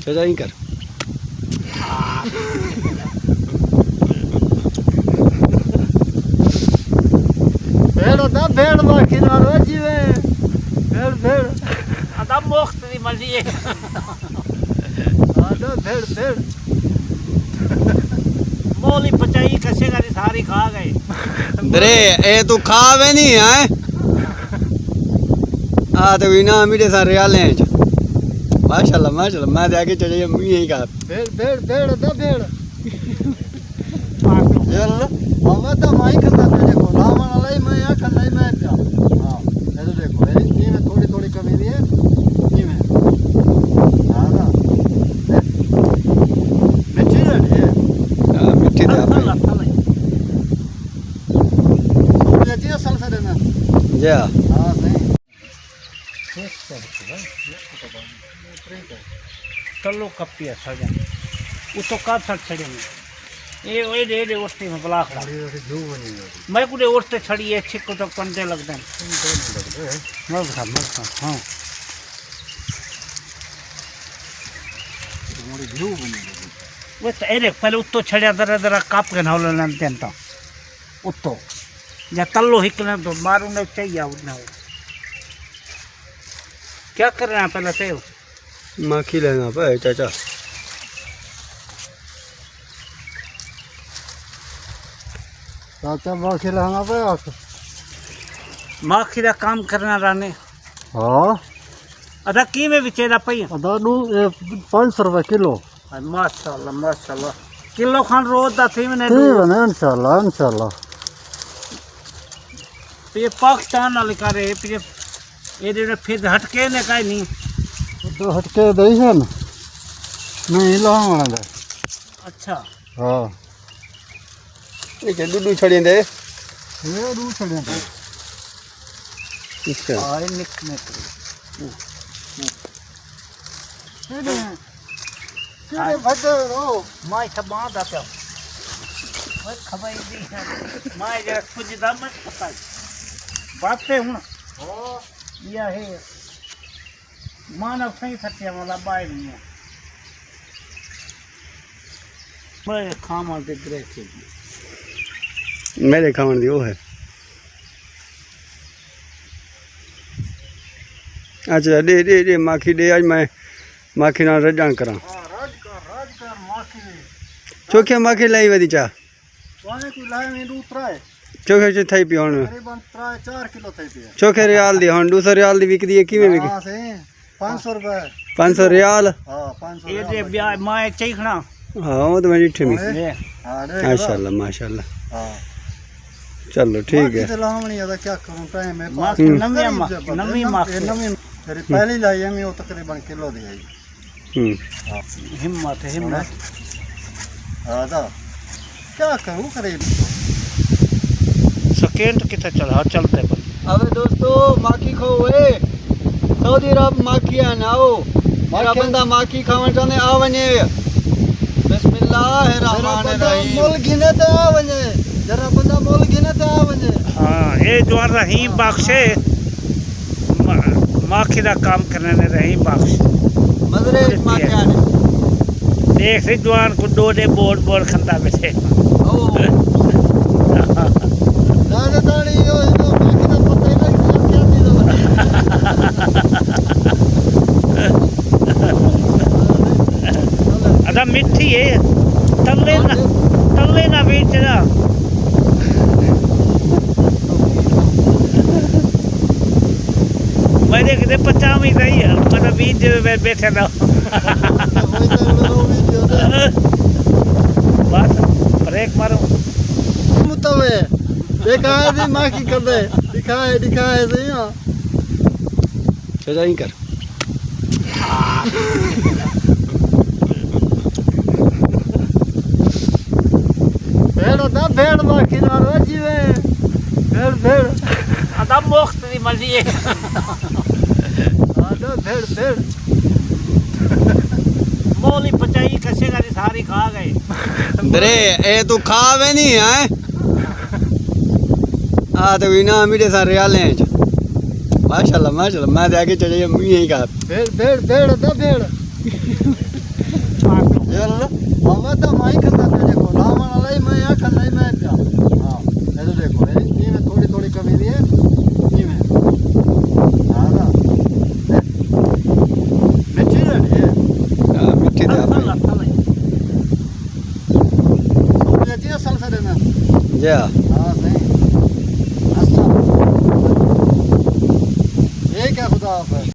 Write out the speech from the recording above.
चाचा ही कर भेड़ होता भेड़ बाकी ना रोजी में भेड़ भेड़ अदा मुफ्त दी मर्जी है आदा भेड़ भेड़ मोली पचाई कसेगा दी सारी खा गए दरे ए तू खावे नहीं है आ तो बिना मीठे सारे आले हैं माशाल्लाह माशाल्लाह मैं तो आगे चले मैं यही कहा भेड़ भेड़ भेड़ होता भेड़ ये लो मामा तो माई करता था देखो नाम वाला ही मैं यहाँ करना ही मैं क्या हाँ ये तो देखो ये में थोड़ी थोड़ी कमी दी है ये में हाँ ना मिट्टी रेडी है मिट्टी था ये चीज़ सल से देना जा हाँ सही चलो कपी अच्छा जा वो तो का छड़ छड़ेंगे ये दे उठते में बला खड़ा मैं कुछ उठते छड़ी है छिक को तो कंधे लगते हैं मत हाँ वो तो अरे पहले उत्तो छड़िया दरा दरा काप के नाव लेते हैं तो उत्तो या तल्लो हिकने तो मारू ने चाहिए उठने क्या कर रहे हैं पहले से माखी लेना पे चाचा चाचा बाकी लहंगा पे आके माखी का काम करना रहने हाँ अदा की में बेचेरा पई अदा दू 500 रुपए किलो माशाल्लाह माशाल्लाह किलो खान रोज दा थी मैंने ठीक है ना इंशाल्लाह इंशाल्लाह ये पाकिस्तान वाले करे ये फिर हटके ने काई नहीं तो हटके दे है ना नहीं लहंगा दे अच्छा हाँ नीचे दूध छड़ी दे ये दू छड़े थे अच्छा आए निकने किरे भदे रो माय सब बांध आते हो मैं खबर दी है माय जरा कुछ दाम मत पता बातें हूं हाँ या है मानव सही सत्य वाला बाय नहीं है मैं खामा दे ग्रे थे मेरे खावन दी वो है अच्छा दे दे दे माखी दे आज मैं माखी ना रजान करा राजकर माखी चोखे माखी लाई वधी चा वाने की लाए में दू त्राए चोखे च थई पी हुन करीबन 4 किलो थई पे चोखे रियाल दी हुन 200 रियाल दी बिकदी है किवें बिक हां सही 500 रुपए 500 रियाल हां 500 ये जे ब्याह माय चीखना हां वो तो मैं डिठे में ये हां माशाल्लाह माशाल्लाह हां चलो ठीक है चलावनी है क्या करूं टाइम है माखी नवी माखी नवी तेरी पहली लाई है मैं वो तकरीबन किलो दी है हिम्मत हिम्मत हां दा क्या करूं करीब सेकंड किथे चला चलते पर अबे दोस्तों माखी खो हुए सऊदी अरब माखी है ना आओ मेरा बंदा माखी खावन चाहने आ वने बिस्मिल्लाहिर्रहमानिर्रहीम मोल गिने ते आ वने जरा बंदा मोल गिने ते आ वने हाँ ये जो रहीम बख्शे माखी का काम करने ने रहीम बख्श मजरे माखी आने देख से जवान को डोडे बोर्ड बोर्ड खंदा बैठे ओ दादा दाड़ी यो माखी दा पता ही नहीं क्या दी दो अदा मिठी है तल्ले ना बेचना मैं देखते 50 में रही है मतलब 20 में बैठे ना बस ब्रेक मारो मुतवे देखा है दी माखी कर दे दिखाए सही हां चाचा ही कर भेड़ होता भेड़ माखी ना रोजी में भेड़ भेड़ अदा मुफ्त दी मर्जी है आदा भेड़ भेड़ मोली पचाई कसेगा दी सारी खा गए दरे ए तू खावे नहीं है आ तो बिना मीठे सारे आले हैं माशाल्लाह माशाल्लाह मैं तो आगे चले मैं यही कहा भेड़ भेड़ भेड़ होता भेड़ छड़े ना जा हाँ सही अच्छा ये क्या खुदा हाफिज़